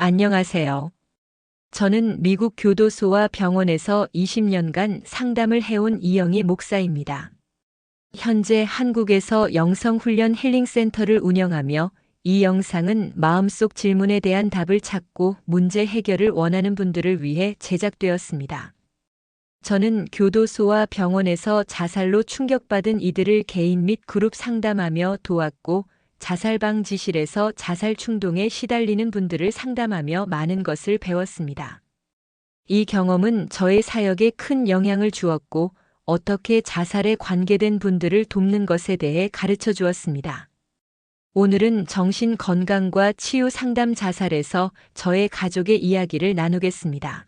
안녕하세요. 저는 미국 교도소와 병원에서 20년간 상담을 해온 이영희 목사입니다. 현재 한국에서 영성훈련 힐링센터를 운영하며 이 영상은 마음속 질문에 대한 답을 찾고 문제 해결을 원하는 분들을 위해 제작되었습니다. 저는 교도소와 병원에서 자살로 충격받은 이들을 개인 및 그룹 상담하며 도왔고 자살방지실에서 자살 충동에 시달리는 분들을 상담하며 많은 것을 배웠습니다. 이 경험은 저의 사역에 큰 영향을 주었고 어떻게 자살에 관계된 분들을 돕는 것에 대해 가르쳐 주었습니다. 오늘은 정신 건강과 치유 상담 자살에서 저의 가족의 이야기를 나누겠습니다.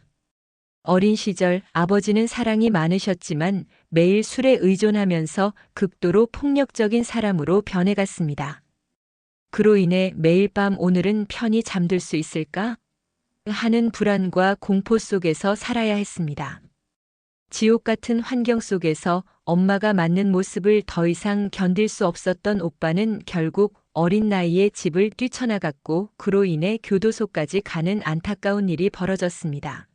어린 시절 아버지는 사랑이 많으셨지만 매일 술에 의존하면서 극도로 폭력적인 사람으로 변해갔습니다. 그로 인해 매일 밤 오늘은 편히 잠들 수 있을까? 하는 불안과 공포 속에서 살아야 했습니다. 지옥 같은 환경 속에서 엄마가 맞는 모습을 더 이상 견딜 수 없었던 오빠는 결국 어린 나이에 집을 뛰쳐나갔고 그로 인해 교도소까지 가는 안타까운 일이 벌어졌습니다.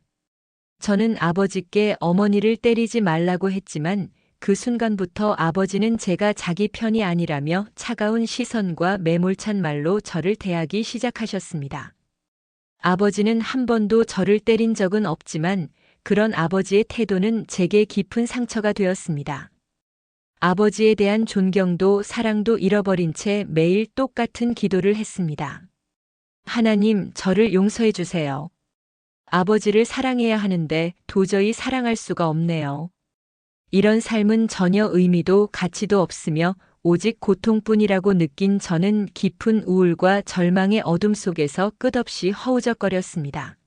저는 아버지께 어머니를 때리지 말라고 했지만 그 순간부터 아버지는 제가 자기 편이 아니라며 차가운 시선과 매몰찬 말로 저를 대하기 시작하셨습니다. 아버지는 한 번도 저를 때린 적은 없지만 그런 아버지의 태도는 제게 깊은 상처가 되었습니다. 아버지에 대한 존경도 사랑도 잃어버린 채 매일 똑같은 기도를 했습니다. 하나님, 저를 용서해 주세요. 아버지를 사랑해야 하는데 도저히 사랑할 수가 없네요. 이런 삶은 전혀 의미도 가치도 없으며 오직 고통뿐이라고 느낀 저는 깊은 우울과 절망의 어둠 속에서 끝없이 허우적거렸습니다.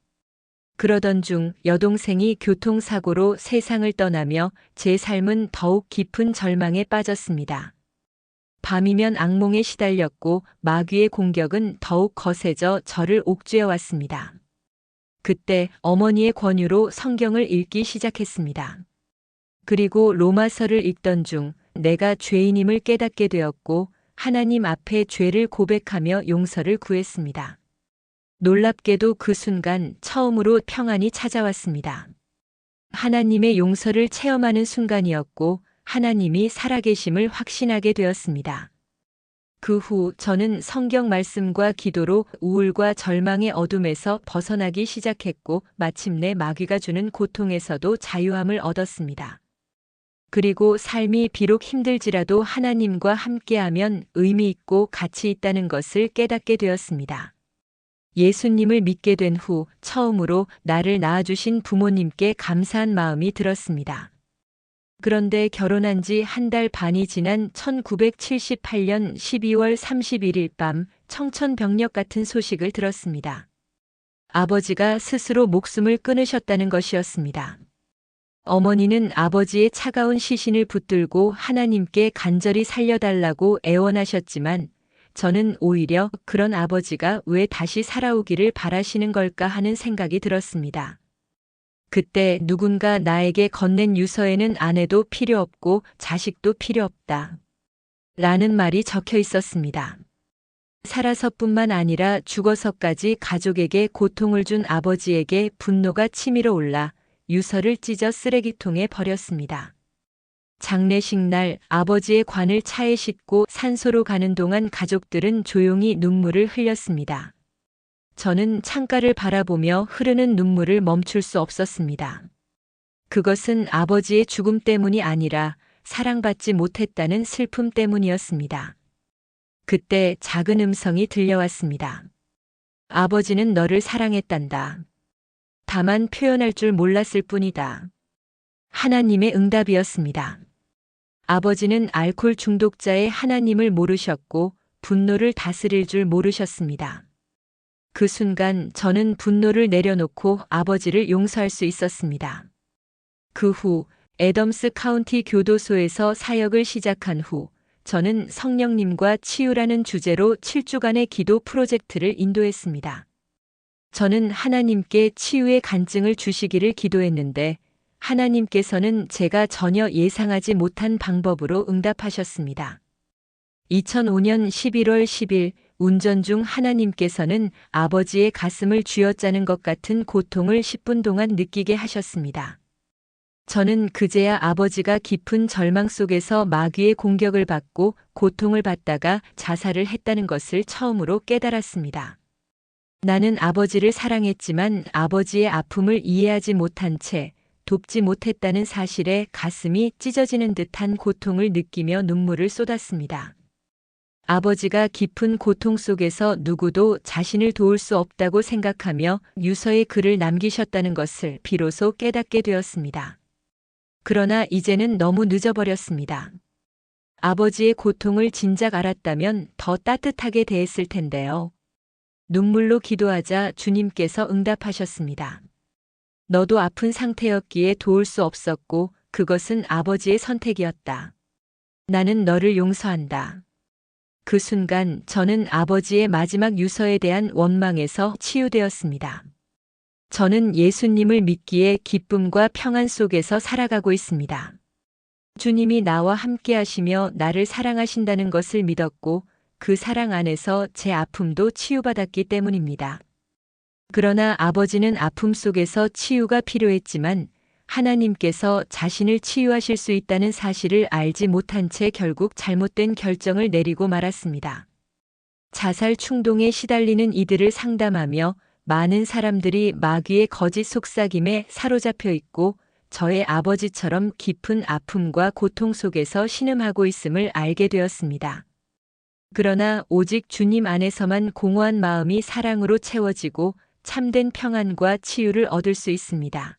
그러던 중 여동생이 교통사고로 세상을 떠나며 제 삶은 더욱 깊은 절망에 빠졌습니다. 밤이면 악몽에 시달렸고 마귀의 공격은 더욱 거세져 저를 옥죄어 왔습니다. 그때 어머니의 권유로 성경을 읽기 시작했습니다. 그리고 로마서를 읽던 중 내가 죄인임을 깨닫게 되었고 하나님 앞에 죄를 고백하며 용서를 구했습니다. 놀랍게도 그 순간 처음으로 평안이 찾아왔습니다. 하나님의 용서를 체험하는 순간이었고 하나님이 살아계심을 확신하게 되었습니다. 그 후 저는 성경 말씀과 기도로 우울과 절망의 어둠에서 벗어나기 시작했고 마침내 마귀가 주는 고통에서도 자유함을 얻었습니다. 그리고 삶이 비록 힘들지라도 하나님과 함께하면 의미 있고 가치 있다는 것을 깨닫게 되었습니다. 예수님을 믿게 된 후 처음으로 나를 낳아주신 부모님께 감사한 마음이 들었습니다. 그런데 결혼한 지 한 달 반이 지난 1978년 12월 31일 밤 청천벽력 같은 소식을 들었습니다. 아버지가 스스로 목숨을 끊으셨다는 것이었습니다. 어머니는 아버지의 차가운 시신을 붙들고 하나님께 간절히 살려달라고 애원하셨지만 저는 오히려 그런 아버지가 왜 다시 살아오기를 바라시는 걸까 하는 생각이 들었습니다. 그때 누군가 나에게 건넨 유서에는 아내도 필요 없고 자식도 필요 없다. 라는 말이 적혀 있었습니다. 살아서뿐만 아니라 죽어서까지 가족에게 고통을 준 아버지에게 분노가 치밀어 올라 유서를 찢어 쓰레기통에 버렸습니다. 장례식 날 아버지의 관을 차에 싣고 산소로 가는 동안 가족들은 조용히 눈물을 흘렸습니다. 저는 창가를 바라보며 흐르는 눈물을 멈출 수 없었습니다. 그것은 아버지의 죽음 때문이 아니라 사랑받지 못했다는 슬픔 때문이었습니다. 그때 작은 음성이 들려왔습니다. 아버지는 너를 사랑했단다. 다만 표현할 줄 몰랐을 뿐이다. 하나님의 응답이었습니다. 아버지는 알코올 중독자의 하나님을 모르셨고 분노를 다스릴 줄 모르셨습니다. 그 순간 저는 분노를 내려놓고 아버지를 용서할 수 있었습니다. 그 후 애덤스 카운티 교도소에서 사역을 시작한 후 저는 성령님과 치유라는 주제로 7주간의 기도 프로젝트를 인도했습니다. 저는 하나님께 치유의 간증을 주시기를 기도했는데 하나님께서는 제가 전혀 예상하지 못한 방법으로 응답하셨습니다. 2005년 11월 10일 운전 중 하나님께서는 아버지의 가슴을 쥐어짜는 것 같은 고통을 10분 동안 느끼게 하셨습니다. 저는 그제야 아버지가 깊은 절망 속에서 마귀의 공격을 받고 고통을 받다가 자살을 했다는 것을 처음으로 깨달았습니다. 나는 아버지를 사랑했지만 아버지의 아픔을 이해하지 못한 채 돕지 못했다는 사실에 가슴이 찢어지는 듯한 고통을 느끼며 눈물을 쏟았습니다. 아버지가 깊은 고통 속에서 누구도 자신을 도울 수 없다고 생각하며 유서의 글을 남기셨다는 것을 비로소 깨닫게 되었습니다. 그러나 이제는 너무 늦어버렸습니다. 아버지의 고통을 진작 알았다면 더 따뜻하게 대했을 텐데요. 눈물로 기도하자 주님께서 응답하셨습니다. 너도 아픈 상태였기에 도울 수 없었고 그것은 아버지의 선택이었다. 나는 너를 용서한다. 그 순간 저는 아버지의 마지막 유서에 대한 원망에서 치유되었습니다. 저는 예수님을 믿기에 기쁨과 평안 속에서 살아가고 있습니다. 주님이 나와 함께 하시며 나를 사랑하신다는 것을 믿었고 그 사랑 안에서 제 아픔도 치유받았기 때문입니다. 그러나 아버지는 아픔 속에서 치유가 필요했지만 하나님께서 자신을 치유하실 수 있다는 사실을 알지 못한 채 결국 잘못된 결정을 내리고 말았습니다. 자살 충동에 시달리는 이들을 상담하며 많은 사람들이 마귀의 거짓 속삭임에 사로잡혀 있고 저의 아버지처럼 깊은 아픔과 고통 속에서 신음하고 있음을 알게 되었습니다. 그러나 오직 주님 안에서만 공허한 마음이 사랑으로 채워지고 참된 평안과 치유를 얻을 수 있습니다.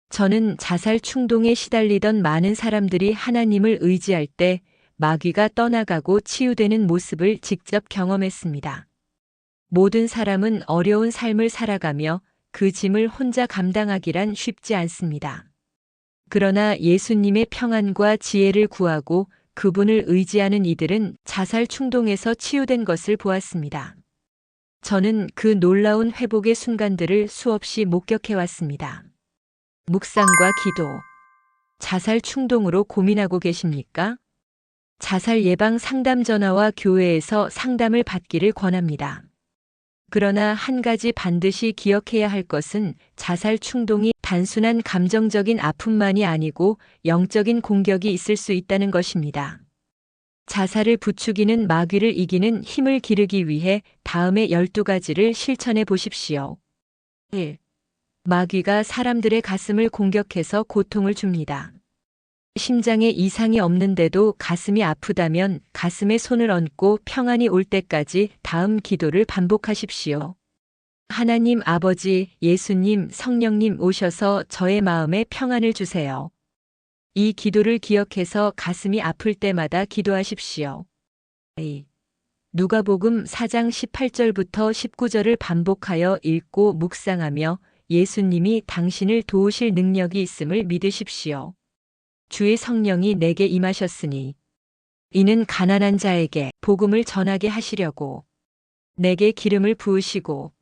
저는 자살 충동에 시달리던 많은 사람들이 하나님을 의지할 때 마귀가 떠나가고 치유되는 모습을 직접 경험했습니다. 모든 사람은 어려운 삶을 살아가며 그 짐을 혼자 감당하기란 쉽지 않습니다. 그러나 예수님의 평안과 지혜를 구하고 그분을 의지하는 이들은 자살 충동에서 치유된 것을 보았습니다. 저는 그 놀라운 회복의 순간들을 수없이 목격해 왔습니다. 묵상과 기도. 자살 충동으로 고민하고 계십니까? 자살 예방 상담 전화와 교회에서 상담을 받기를 권합니다. 그러나 한 가지 반드시 기억해야 할 것은 자살 충동이 단순한 감정적인 아픔만이 아니고 영적인 공격이 있을 수 있다는 것입니다. 자살을 부추기는 마귀를 이기는 힘을 기르기 위해 다음의 12가지를 실천해 보십시오. 1. 마귀가 사람들의 가슴을 공격해서 고통을 줍니다. 심장에 이상이 없는데도 가슴이 아프다면 가슴에 손을 얹고 평안이 올 때까지 다음 기도를 반복하십시오. 하나님 아버지, 예수님, 성령님 오셔서 저의 마음에 평안을 주세요. 이 기도를 기억해서 가슴이 아플 때마다 기도하십시오. 2. 누가복음 4장 18절부터 19절을 반복하여 읽고 묵상하며 예수님이 당신을 도우실 능력이 있음을 믿으십시오. 주의 성령이 내게 임하셨으니 이는 가난한 자에게 복음을 전하게 하시려고 내게 기름을 부으시고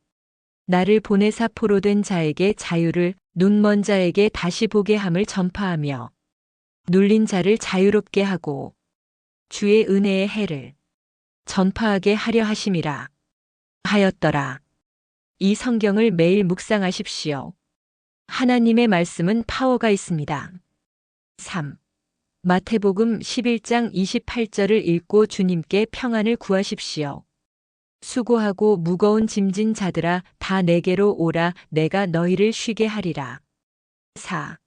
나를 보내사 포로된 자에게 자유를 눈먼 자에게 다시 보게 함을 전파하며 눌린 자를 자유롭게 하고 주의 은혜의 해를 전파하게 하려 하심이라 하였더라. 이 성경을 매일 묵상하십시오. 하나님의 말씀은 파워가 있습니다. 3. 마태복음 11장 28절을 읽고 주님께 평안을 구하십시오. 수고하고 무거운 짐진 자들아 다 내게로 오라 내가 너희를 쉬게 하리라. 4.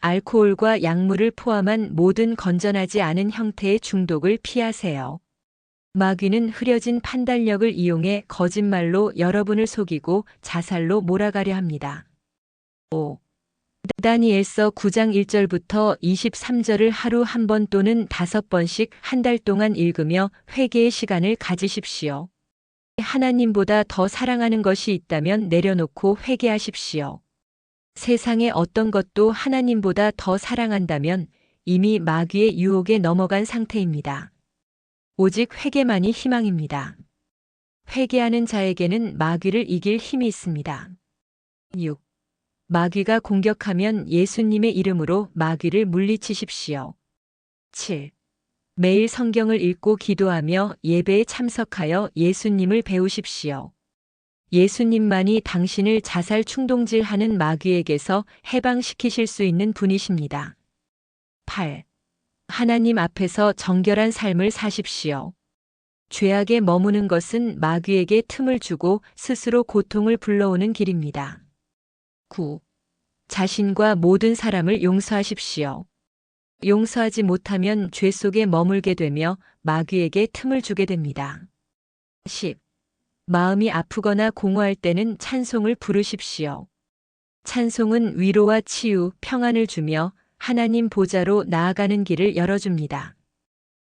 알코올과 약물을 포함한 모든 건전하지 않은 형태의 중독을 피하세요. 마귀는 흐려진 판단력을 이용해 거짓말로 여러분을 속이고 자살로 몰아가려 합니다. 5. 다니엘서 9장 1절부터 23절을 하루 한 번 또는 5번씩 한 달 동안 읽으며 회개의 시간을 가지십시오. 하나님보다 더 사랑하는 것이 있다면 내려놓고 회개하십시오. 세상의 어떤 것도 하나님보다 더 사랑한다면 이미 마귀의 유혹에 넘어간 상태입니다. 오직 회개만이 희망입니다. 회개하는 자에게는 마귀를 이길 힘이 있습니다. 6. 마귀가 공격하면 예수님의 이름으로 마귀를 물리치십시오. 7. 매일 성경을 읽고 기도하며 예배에 참석하여 예수님을 배우십시오. 예수님만이 당신을 자살 충동질하는 마귀에게서 해방시키실 수 있는 분이십니다. 8. 하나님 앞에서 정결한 삶을 사십시오. 죄악에 머무는 것은 마귀에게 틈을 주고 스스로 고통을 불러오는 길입니다. 9. 자신과 모든 사람을 용서하십시오. 용서하지 못하면 죄 속에 머물게 되며 마귀에게 틈을 주게 됩니다. 10. 마음이 아프거나 공허할 때는 찬송을 부르십시오. 찬송은 위로와 치유, 평안을 주며 하나님 보좌로 나아가는 길을 열어줍니다.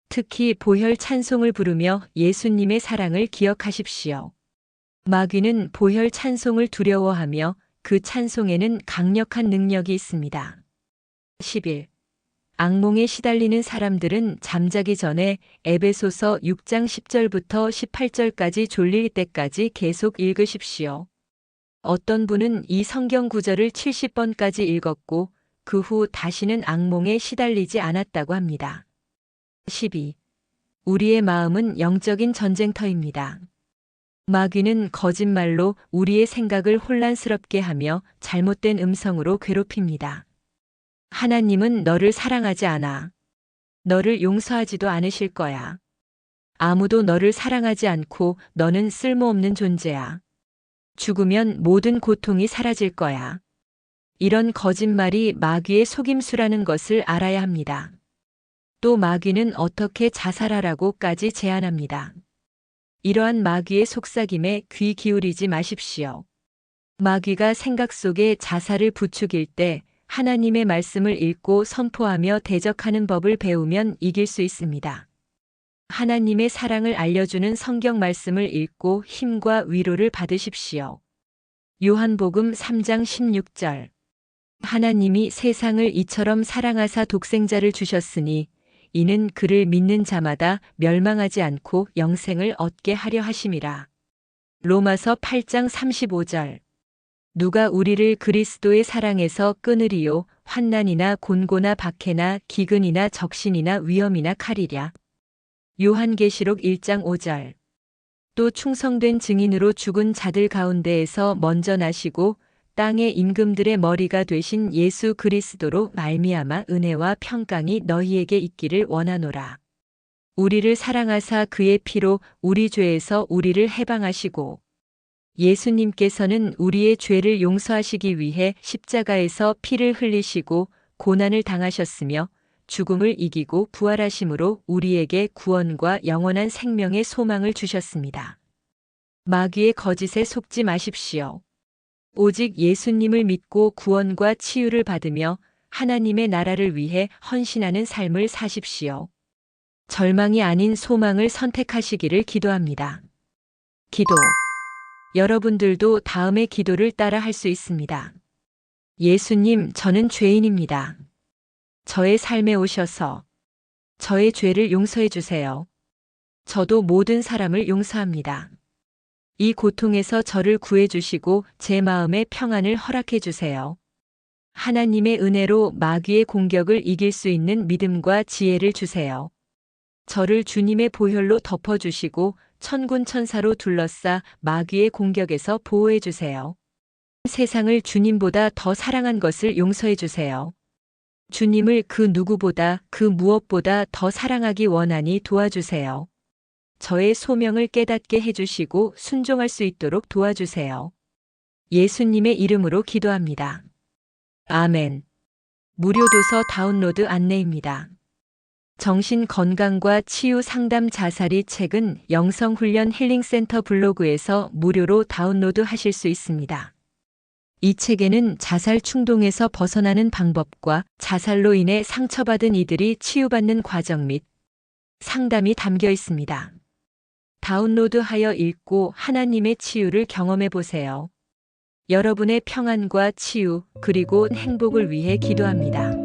특히 보혈 찬송을 부르며 예수님의 사랑을 기억하십시오. 마귀는 보혈 찬송을 두려워하며 그 찬송에는 강력한 능력이 있습니다. 11. 악몽에 시달리는 사람들은 잠자기 전에 에베소서 6장 10절부터 18절까지 졸릴 때까지 계속 읽으십시오. 어떤 분은 이 성경 구절을 70번까지 읽었고 그 후 다시는 악몽에 시달리지 않았다고 합니다. 12. 우리의 마음은 영적인 전쟁터입니다. 마귀는 거짓말로 우리의 생각을 혼란스럽게 하며 잘못된 음성으로 괴롭힙니다. 하나님은 너를 사랑하지 않아. 너를 용서하지도 않으실 거야. 아무도 너를 사랑하지 않고 너는 쓸모없는 존재야. 죽으면 모든 고통이 사라질 거야. 이런 거짓말이 마귀의 속임수라는 것을 알아야 합니다. 또 마귀는 어떻게 자살하라고까지 제안합니다. 이러한 마귀의 속삭임에 귀 기울이지 마십시오. 마귀가 생각 속에 자살을 부추길 때 하나님의 말씀을 읽고 선포하며 대적하는 법을 배우면 이길 수 있습니다. 하나님의 사랑을 알려주는 성경 말씀을 읽고 힘과 위로를 받으십시오. 요한복음 3장 16절. 하나님이 세상을 이처럼 사랑하사 독생자를 주셨으니 이는 그를 믿는 자마다 멸망하지 않고 영생을 얻게 하려 하심이라. 로마서 8장 35절. 누가 우리를 그리스도의 사랑에서 끊으리요? 환난이나 곤고나 박해나 기근이나 적신이나 위험이나 칼이랴. 요한계시록 1장 5절. 또 충성된 증인으로 죽은 자들 가운데에서 먼저 나시고 땅의 임금들의 머리가 되신 예수 그리스도로 말미암아 은혜와 평강이 너희에게 있기를 원하노라. 우리를 사랑하사 그의 피로 우리 죄에서 우리를 해방하시고 예수님께서는 우리의 죄를 용서하시기 위해 십자가에서 피를 흘리시고 고난을 당하셨으며 죽음을 이기고 부활하심으로 우리에게 구원과 영원한 생명의 소망을 주셨습니다. 마귀의 거짓에 속지 마십시오. 오직 예수님을 믿고 구원과 치유를 받으며 하나님의 나라를 위해 헌신하는 삶을 사십시오. 절망이 아닌 소망을 선택하시기를 기도합니다. 기도. 여러분들도 다음의 기도를 따라 할 수 있습니다. 예수님, 저는 죄인입니다. 저의 삶에 오셔서 저의 죄를 용서해 주세요. 저도 모든 사람을 용서합니다. 이 고통에서 저를 구해 주시고 제 마음에 평안을 허락해 주세요. 하나님의 은혜로 마귀의 공격을 이길 수 있는 믿음과 지혜를 주세요. 저를 주님의 보혈로 덮어주시고 천군 천사로 둘러싸 마귀의 공격에서 보호해 주세요. 세상을 주님보다 더 사랑한 것을 용서해 주세요. 주님을 그 누구보다 그 무엇보다 더 사랑하기 원하니 도와주세요. 저의 소명을 깨닫게 해주시고 순종할 수 있도록 도와주세요. 예수님의 이름으로 기도합니다. 아멘. 무료 도서 다운로드 안내입니다. 정신 건강과 치유 상담 자살이 책은 영성훈련 힐링센터 블로그에서 무료로 다운로드 하실 수 있습니다. 이 책에는 자살 충동에서 벗어나는 방법과 자살로 인해 상처받은 이들이 치유받는 과정 및 상담이 담겨 있습니다. 다운로드하여 읽고 하나님의 치유를 경험해 보세요. 여러분의 평안과 치유 그리고 행복을 위해 기도합니다.